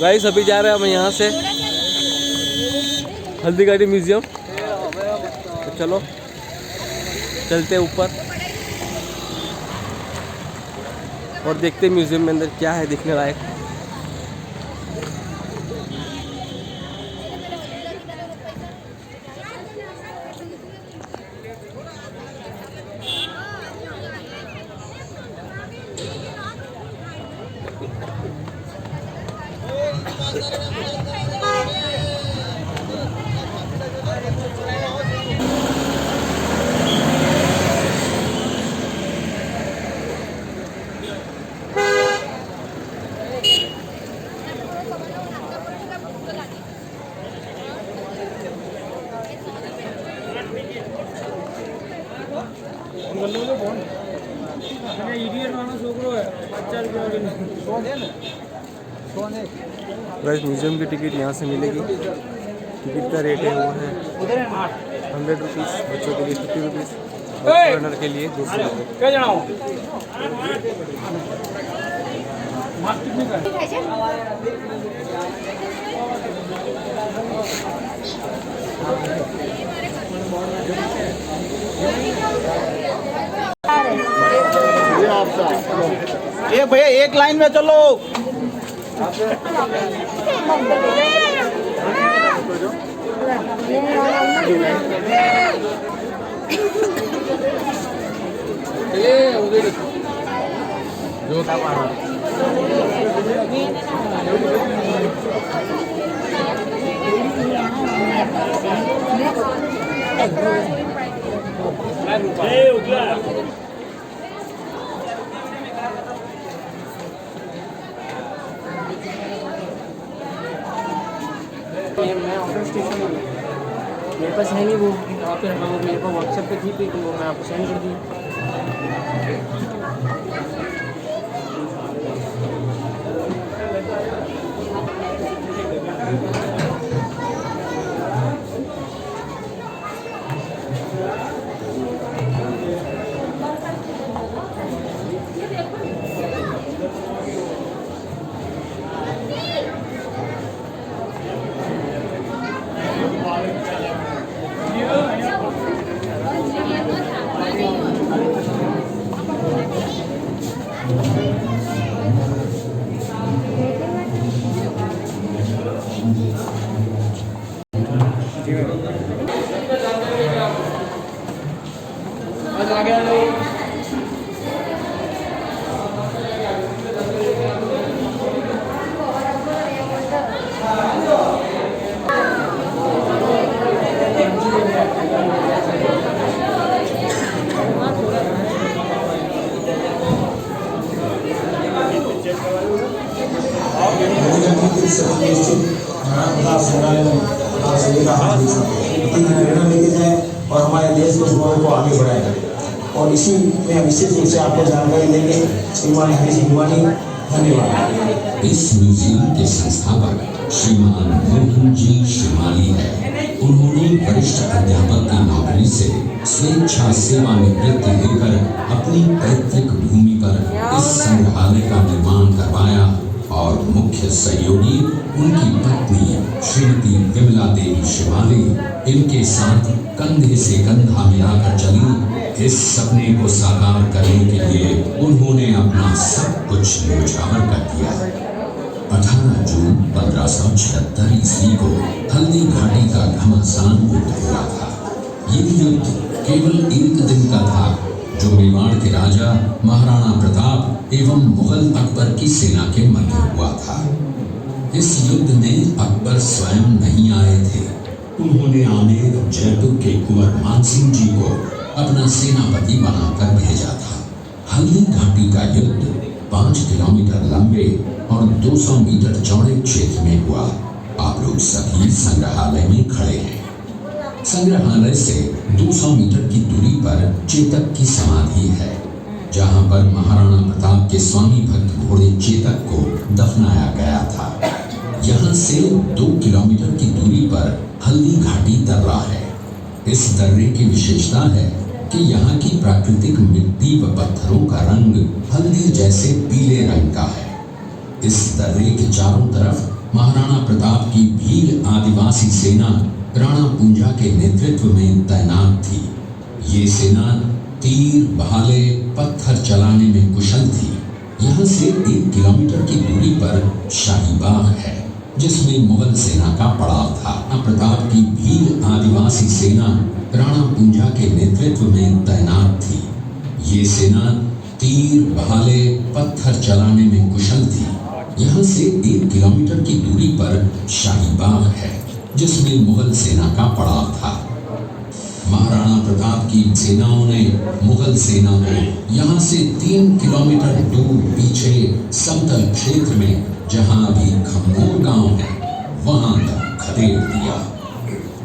Guys अभी जा रहे हैं हम यहाँ से हल्दीघाटी म्यूजियम। तो चलो चलते ऊपर और देखते म्यूजियम में अंदर क्या है दिखने लायक। म्यूजियम की टिकट यहाँ से मिलेगी। टिकट का रेट है वो है 100 रुपीज़, बच्चों के लिए 50 रुपीज़, रनर के लिए 200 ये भैया एक लाइन में चलो। मैं ऑटो स्टेशन हूँ, मेरे पास है नहीं वो, फिर वो मेरे पास व्हाट्सएप पे थी, तो वो मैं आपको सेंड कर दी। और हमारे देश को को आगे बढ़ाएगा। और इसी में निश्चित रूप से आपको जानकारी देंगे श्रीमान हरी सिंह हिमानी। धन्यवाद। इस म्यूजियम के संस्थापक श्रीमान मोहन जी शिमाली है। उन्होंने वरिष्ठ अध्यापक की नौकरी से स्वेच्छा सेवानिवृत्ति लेकर अपनी पैतृक भूमि पर इस संग्रहालय का निर्माण करवाया और मुख्य सहयोगी उनकी पत्नी श्रीमती विमला देवी शिमाली इनके साथ कंधे से कंधा मिलाकर चली। इस सपने को साकार करने के लिए उन्होंने अपना सब कुछ न्यौछावर कर दिया। 18 जून 1576 ईस्वी को हल्दी घाटी का घमासान युद्ध हुआ था। ये युद्ध केवल एक दिन का था, जो मेवाड़ के राजा महाराणा प्रताप एवं मुगल अकबर की सेना के मध्य हुआ था। इस युद्ध में अकबर स्वयं नहीं आए थे। उन्होंने आमेर जयपुर के कुंवर मानसिंह जी को अपना सेनापति बनाकर भेजा था। हल्दी घाटी का युद्ध 5 किलोमीटर लंबे और 200 मीटर चौड़े क्षेत्र में हुआ। आप लोग सभी संग्रहालय में खड़े हैं। संग्रहालय से 200 मीटर की दूरी पर चेतक की समाधि है, जहां पर महाराणा प्रताप के स्वामी भक्त घोड़े चेतक को दफनाया गया था। यहां से 2 किलोमीटर की दूरी पर हल्दी घाटी दर्रा है। इस दर्रे की विशेषता है कि यहाँ की प्राकृतिक मिट्टी व पत्थरों का रंग हल्दी जैसे पीले रंग का है। इस दर्रे के चारों तरफ महाराणा प्रताप की भील आदिवासी सेना राणा पूंजा के नेतृत्व में तैनात थी। ये सेना तीर, भाले, पत्थर चलाने में कुशल थी। यहाँ से 1 किलोमीटर की दूरी पर शाही बाग है, जिसमें मुगल सेना का पड़ाव था। राणा प्रताप की भील आदिवासी सेना राणा पूंजा के नेतृत्व में तैनात थी। ये सेना तीर, भाले, पत्थर चलाने में कुशल थी। यहाँ से 1 किलोमीटर की दूरी पर शाही बाग है, जिसमें मुगल सेना का पड़ाव था। महाराणा प्रताप की सेनाओं ने मुगल सेना को यहाँ से 3 किलोमीटर दूर पीछे समतल क्षेत्र में, जहाँ अभी खमनोर गांव है, वहां तक खदेड़ दिया।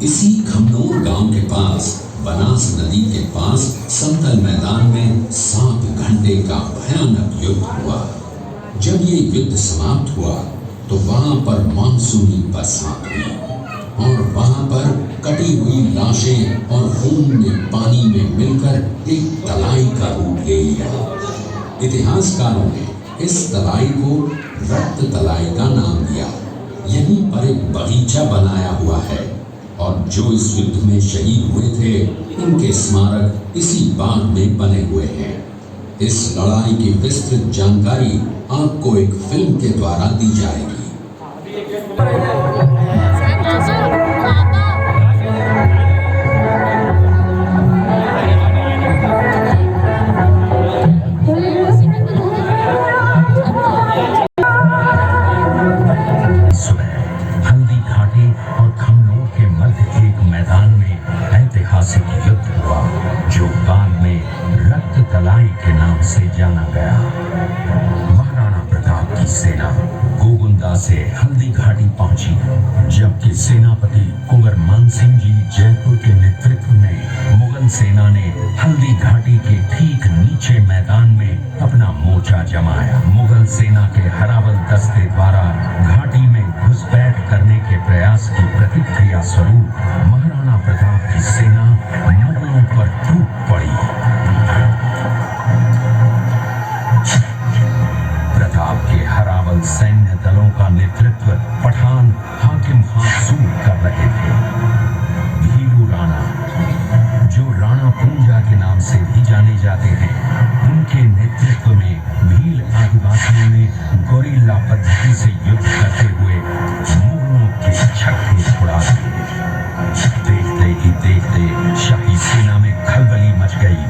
इसी खमनोर गांव के पास बनास नदी के पास समतल मैदान में 7 घंटे का भयानक युद्ध हुआ। जब ये युद्ध समाप्त हुआ तो वहां पर मानसूनी बरसात हुई और वहां पर कटी हुई लाशें और खून ने पानी में मिलकर एक तलाई का रूप ले लिया। इतिहासकारों ने इस तलाई को रक्त तलाई का नाम दिया। यहीं पर एक बगीचा बनाया हुआ है और जो इस युद्ध में शहीद हुए थे, उनके स्मारक इसी बाग में बने हुए हैं। इस लड़ाई की विस्तृत जानकारी आपको एक फिल्म के द्वारा दी जाएगी। हल्दी घाटी और खमनोर के मध्य एक मैदान में ऐतिहासिक युद्ध हुआ, जो बाद में रक्त तलाई के नाम से जाना गया। महाराणा प्रताप की सेना गोगुंदा से हल्दी घाटी पहुंची, जबकि सेनापति कुंवर मानसिंह जी जयपुर के नेतृत्व में मुगल सेना ने हल्दी घाटी के ठीक नीचे मैदान में अपना मोर्चा जमाया। मुगल सेना के हरावल दस्ते द्वारा घाटी में घुसपैठ करने के प्रयास की प्रतिक्रिया स्वरूप महाराणा प्रताप की सेना मुगलों पर टूट पड़ी। प्रताप के हरावल सैन्य दलों का नेतृत्व पठान हाकिम हासूर कर रहे थे। भीलू राणा, जो राणा पूंजा के नाम से भी जाने जाते हैं, उनके नेतृत्व में भील आदिवासियों ने गोरिल्ला पद्धति से युद्ध करते हुए मुगलों के छक्के छुड़ा दिए। देखते ही देखते शाही सेना में खलबली मच गई।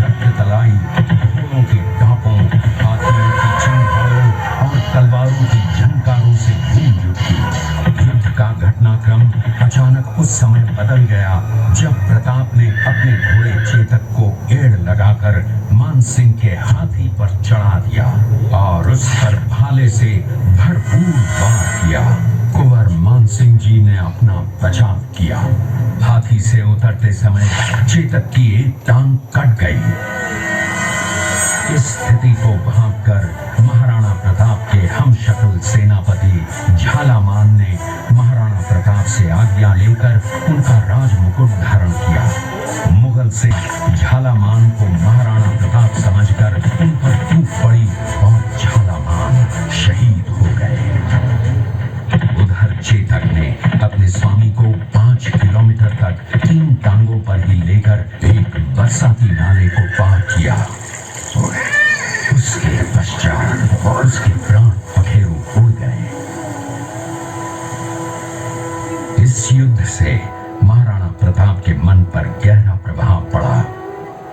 रक्त तलाई घोड़ों के टापों, हाथियों की चिंगारों और तलवारों की झंकारों से गूंज उठी। युद्ध का घटनाक्रम अचानक उस समय बदल गया जब प्रताप ने अपने घोड़े चेतक को एड़ लगाकर मानसिंह के हाथी पर चढ़ा दिया और उस पर भाले से भरपूर वार किया। कुंवर मानसिंह जी ने अपना बचाव किया। हाथी से उतरते समय चेतक की एक टांग कट गई। इस स्थिति को भांपकर महाराणा प्रताप के हमशक्ल सेनापति झालामान ने महाराणा प्रताप से आज्ञा लेकर उनका राजमुकुट धारण किया। मुगल से झालामान को महाराणा प्रताप समझकर उन पर टूट पड़ी और झालामान शहीद हो गए। उधर चेतक ने अपने स्वामी को 5 किलोमीटर तक 3 टांगों पर ही लेकर एक बरसाती नाले को पार किया। उसके पश्चात उसके प्राण पखेरु उड़ गए। इस युद्ध से महाराणा प्रताप के मन पर गहरा प्रभाव पड़ा।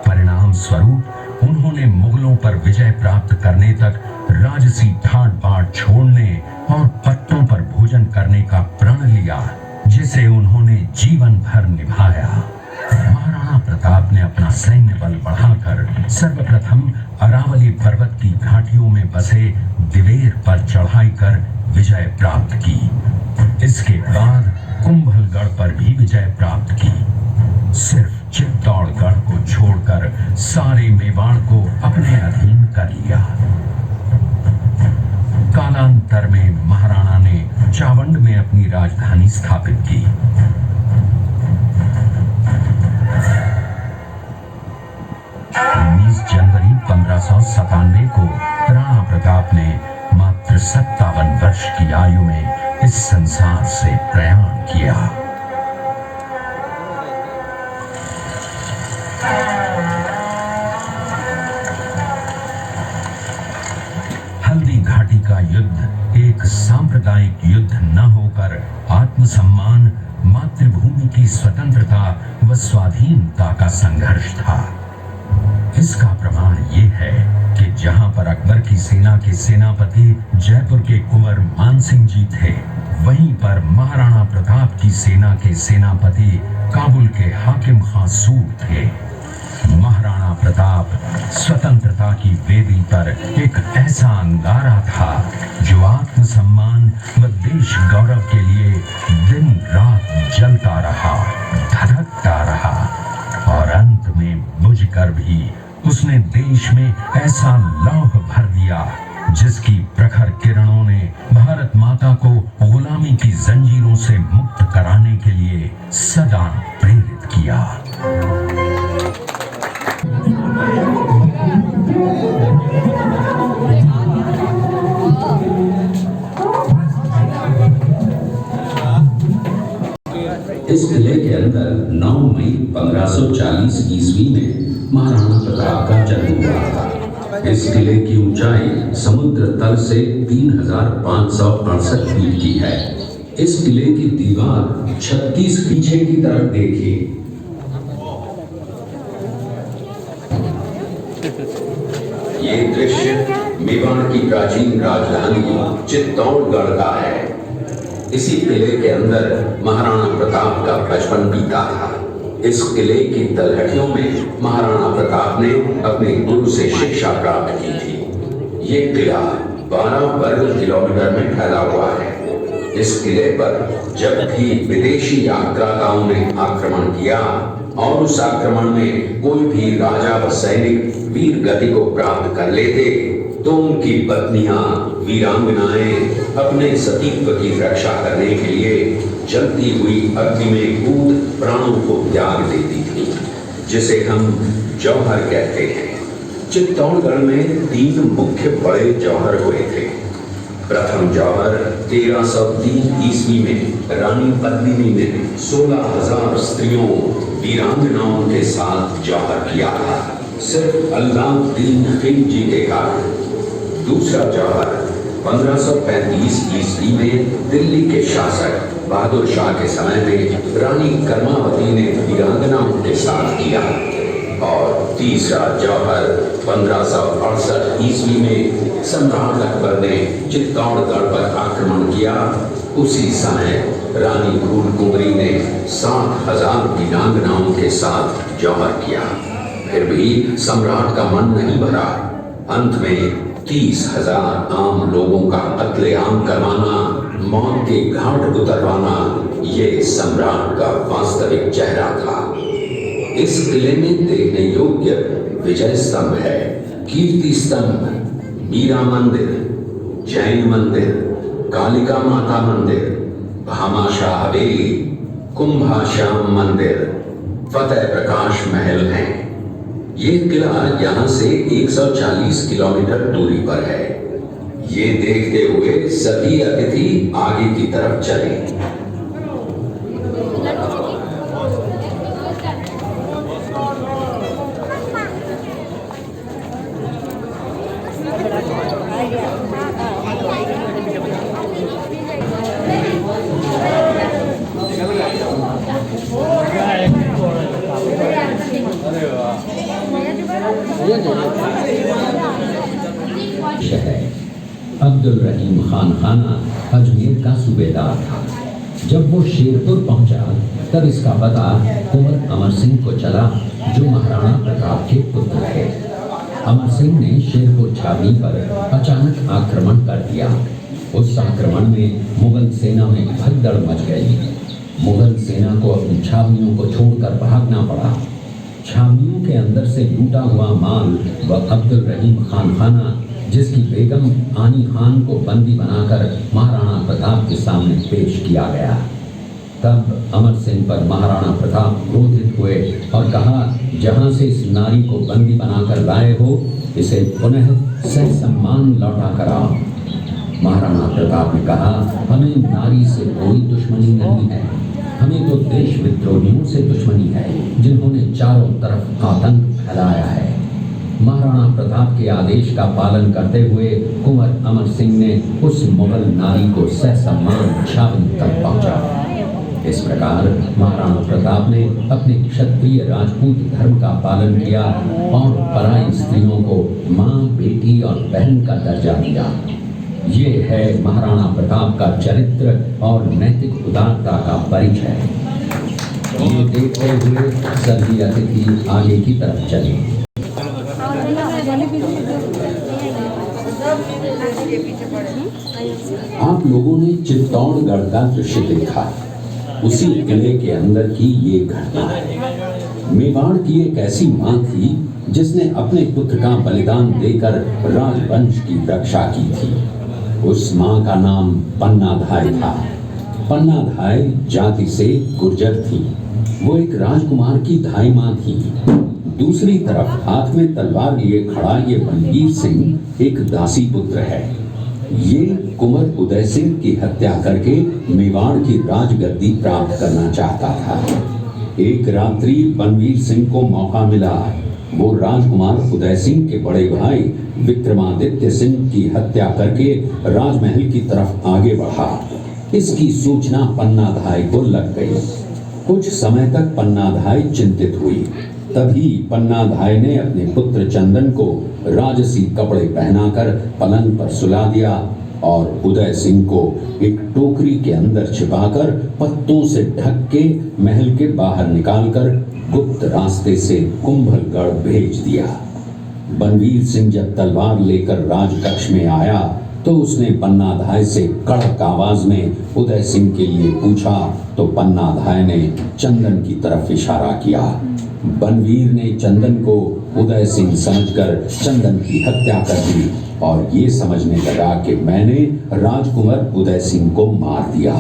परिणाम स्वरूप उन्होंने मुगलों पर विजय प्राप्त करने तक राजसी ठाट बाट छोड़ने और पत्तों पर भोजन करने का प्रण लिया, जिसे उन्होंने जीवन भर निभाया। महाराणा प्रताप ने अपना सैन्य बल बढ़ाकर सर्वप्रथम अरावली पर्वत की घाटियों में बसे दिवेर पर चढ़ाई कर विजय प्राप्त की। इसके बाद कुंभलगढ़ पर भी विजय प्राप्त की। सिर्फ चित्तौड़गढ़ को छोड़कर सारे मेवाड़ को अपने अधीन कर लिया। कालांतर में महाराणा ने चावंड में अपनी राजधानी स्थापित की। 19 जनवरी 1597 को राणा प्रताप ने मात्र 57 वर्ष की आयु में इस संसार से प्रयाण किया। हल्दी घाटी का युद्ध एक सांप्रदायिक युद्ध न होकर आत्मसम्मान, मातृभूमि की स्वतंत्रता व स्वाधीनता का संघर्ष था। इसका प्रमाण ये है कि जहां पर अकबर की सेना के सेनापति जयपुर के कुंवर मानसिंह जी थे, वहीं पर महाराणा प्रताप की सेना के सेनापति काबुल के हाकिम खां सूर थे। महाराणा प्रताप स्वतंत्रता की वेदी पर एक ऐसा अंगारा था जो आत्मसम्मान व देश गौरव के लिए दिन रात जलता रहा, धधकता रहा और अंत में बुझकर भी उसने देश में ऐसा लौह भर दिया जिसकी प्रखर किरणों ने भारत माता को गुलामी की जंजीरों से मुक्त कराने के लिए सदा प्रेरित किया। इस किले के अंदर 9 मई 1540 ईस्वी में महाराणा प्रताप का जन्म हुआ था। इस किले की ऊंचाई समुद्र तल से 3568 फीट की है। इस किले की दीवार 36 पीछे की तरफ देखिए। ये दृश्य मेवाड़ की प्राचीन राजधानी चित्तौड़गढ़ का है। इसी किले के अंदर महाराणा प्रताप का बचपन बीता था। इस किले की तलहटियों में महाराणा प्रताप ने अपने गुरु से शिक्षा प्राप्त की थी। ये किला 12 वर्ग किलोमीटर में फैला हुआ है। इस किले पर जब भी विदेशी आक्रांताओं ने आक्रमण किया और उस आक्रमण में कोई भी राजा व सैनिक वीर गति को प्राप्त कर लेते तो उनकी पत्नियां वीरांगनाएं अपने सतीत्व की रक्षा करने के लिए जलती हुई अग्नि में कूद प्राणों को त्याग देती थी, जिसे हम जौहर कहते हैं। चित्तौड़गढ़ में 3 मुख्य बड़े जौहर हुए थे। प्रथम जौहर 1303 ईस्वी में रानी पद्मिनी ने 16,000 स्त्रियों वीरांगनाओं के साथ जौहर किया था, सिर्फ अल्लाउद्दीन खिलजी के कारण। दूसरा जौहर 1535 ईस्वी में दिल्ली के शासक बहादुर शाह के समय में रानी कर्मावती ने वीरांगनाओं के साथ किया। और तीसरा जौहर 1568 ईस्वी में सम्राट अकबर ने चित्तौड़गढ़ पर आक्रमण किया। उसी समय रानी फूलकुंवरी ने 60,000 वीरांगनाओं के साथ जौहर किया। फिर भी सम्राट का मन नहीं भरा। अंत में 30,000 आम लोगों का कत्लेआम करवाना, मौत के घाट उतरवाना, ये सम्राट का वास्तविक चेहरा था। इस किले में देखने योग्य विजय स्तंभ है, कीर्ति स्तंभ, मीरा मंदिर, जैन मंदिर, कालिका माता मंदिर, भामाशाह हवेली, कुंभाश्याम मंदिर, फतेह प्रकाश महल हैं। ये किला यहाँ से 140 किलोमीटर दूरी पर है। ये देखते हुए सभी अतिथि आगे की तरफ चले। अब्दुल रहीम खान खाना अजमेर का सूबेदार था। जब वो शेरपुर पहुंचा तब इसका पता कुंवर अमर सिंह को चला, जो महाराणा प्रताप के पुत्र थे। अमर सिंह ने शेरपुर छावनी पर अचानक आक्रमण कर दिया। उस आक्रमण में मुगल सेना में भगदड़ मच गई। मुगल सेना को अपनी छावनियों को छोड़कर भागना पड़ा। छावनियों के अंदर से लूटा हुआ माल व अब्दुल रहीम खान खाना, जिसकी बेगम आनी खान को बंदी बनाकर महाराणा प्रताप के सामने पेश किया गया। तब अमर सिंह पर महाराणा प्रताप क्रोधित हुए और कहा, जहां से इस नारी को बंदी बनाकर लाए हो, इसे पुनः सह सम्मान लौटा कर आओ। महाराणा प्रताप ने कहा, हमें नारी से कोई दुश्मनी नहीं है, हमें तो देश विद्रोहियों से दुश्मनी है जिन्होंने चारों तरफ आतंक फैलाया है। महाराणा प्रताप के आदेश का पालन करते हुए कुंवर अमर सिंह ने उस मुगल नारी को ससम्मान छावनी तक पहुंचा। इस प्रकार महाराणा प्रताप ने अपने क्षत्रिय राजपूत धर्म का पालन किया और पराई स्त्रियों को माँ, बेटी और बहन का दर्जा दिया। ये है महाराणा प्रताप का चरित्र और नैतिक उदारता का परिचय। ये देखते हुए सभी अतिथि आगे की तरफ चले। आप लोगों ने चित्तौड़गढ़ का दृश्य देखा, उसी किले के अंदर की ये घटना है। मेवाड़ की एक ऐसी मां थी जिसने अपने पुत्र का बलिदान देकर राजवंश की रक्षा की थी। उस मां का नाम पन्नाधाय था। पन्नाधाय जाति से गुर्जर थी। वो एक राजकुमार की धाई मां थी। दूसरी तरफ हाथ में तलवार लिए खड़ा ये बनवीर सिंह एक दासी पुत्र है। ये कुंवर उदय सिंह की हत्या करके मेवाड़ की राजगद्दी प्राप्त करना चाहता था। एक रात्रि बनवीर सिंह को मौका मिला। वो राजकुमार उदय सिंह के बड़े भाई विक्रमादित्य सिंह की हत्या करके राजमहल की तरफ आगे बढ़ा। इसकी सूचना पन्नाधाय को लग गई। कुछ समय तक पन्नाधाय चिंतित हुई। तभी पन्नाधाय ने अपने पुत्र चंदन को राजसी कपड़े पहनाकर पलंग पर सुला दिया और उदय सिंह को एक टोकरी के अंदर छिपाकर पत्तों से ढक के महल के बाहर निकालकर गुप्त रास्ते से कुंभलगढ़ भेज दिया। बनवीर सिंह जब तलवार लेकर राजकक्ष में आया तो उसने पन्नाधाय से कड़क आवाज में उदय सिंह के लिए पूछा तो पन्नाधाय ने चंदन की तरफ इशारा किया। बनवीर ने चंदन को उदय सिंह समझकर चंदन की हत्या कर दी और ये समझने लगा कि मैंने राजकुमार उदय सिंह को मार दिया।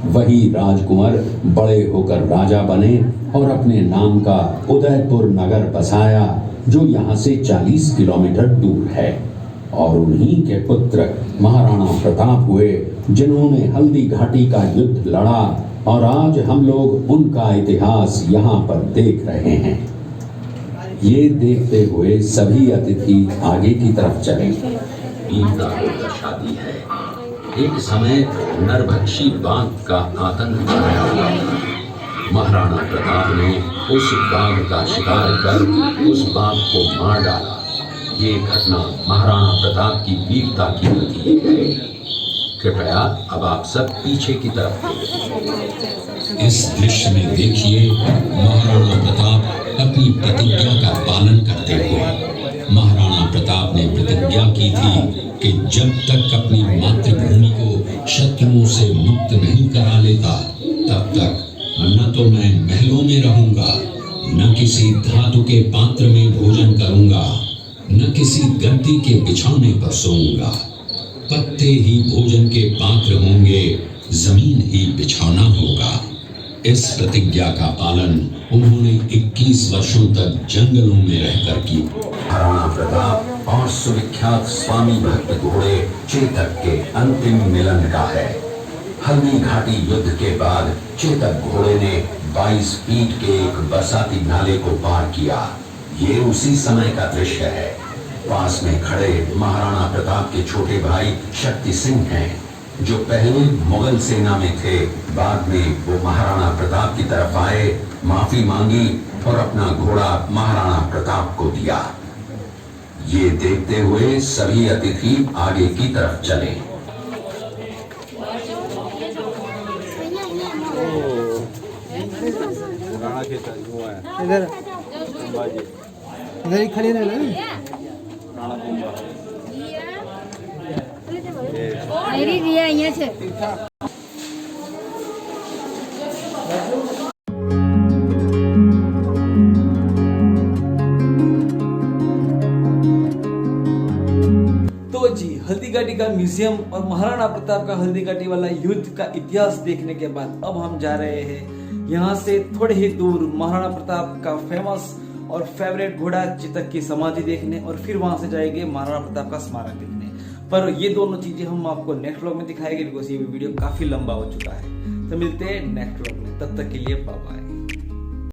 वही राजकुमार बड़े होकर राजा बने और अपने नाम का उदयपुर नगर बसाया जो यहाँ से 40 किलोमीटर दूर है। और उन्हीं के पुत्र महाराणा प्रताप हुए जिन्होंने हल्दी घाटी का युद्ध लड़ा और आज हम लोग उनका इतिहास यहाँ पर देख रहे हैं। ये देखते हुए सभी अतिथि आगे की तरफ चले। वीरता को दर्शाती है। एक समय नरभक्षी बाघ का आतंक छाया हुआ था। महाराणा प्रताप ने उस बाघ का शिकार कर उस बाघ को मार डाला। ये घटना महाराणा प्रताप की वीरता की प्रतीक है। कृपया अब आप सब पीछे की तरफ देखिए। इस दृश्य में देखिए महाराणा प्रताप अपनी प्रतिज्ञा का पालन करते हुए। महाराणा प्रताप ने प्रतिज्ञा की थी कि जब तक अपनी मातृभूमि को शत्रुओं से मुक्त नहीं करा लेता तब तक न तो मैं महलों में रहूंगा, न किसी धातु के पात्र में भोजन करूंगा, न किसी गद्दी के बिछौने पर सोऊंगा। पत्ते ही भोजन के पात्र होंगे, जमीन ही बिछौना होगा। इस प्रतिज्ञा का पालन उन्होंने 21 वर्षों तक जंगलों में रहकर की। महाराणा प्रताप और सुविख्यात स्वामी भक्त घोड़े चेतक के अंतिम मिलन का है। हल्दी घाटी युद्ध के बाद चेतक घोड़े ने 22 फीट के एक बरसाती नाले को पार किया। ये उसी समय का दृश्य है। पास में खड़े महाराणा प्रताप के छोटे भाई शक्ति सिंह हैं, जो पहले मुगल सेना में थे। बाद में वो महाराणा प्रताप की तरफ आए, माफी मांगी और अपना घोड़ा महाराणा प्रताप को दिया। ये देखते हुए सभी अतिथि आगे की तरफ चले। इधर इधर ही खड़ी रहना। मेरी दिया અહીંયા છે। तो जी हल्दी घाटी का म्यूजियम और महाराणा प्रताप का हल्दी घाटी वाला युद्ध का इतिहास देखने के बाद अब हम जा रहे हैं यहाँ से थोड़े ही दूर महाराणा प्रताप का फेमस और फेवरेट घोड़ा चेतक की समाधि देखने और फिर वहां से जाएंगे महाराणा प्रताप का स्मारक देखने। पर ये दोनों चीजें हम आपको नेक्स्ट व्लॉग में दिखाएंगे, बिकॉज ये वीडियो काफी लंबा हो चुका है। तो मिलते हैं नेक्स्ट व्लॉग में, तब तक के लिए बाय बाय।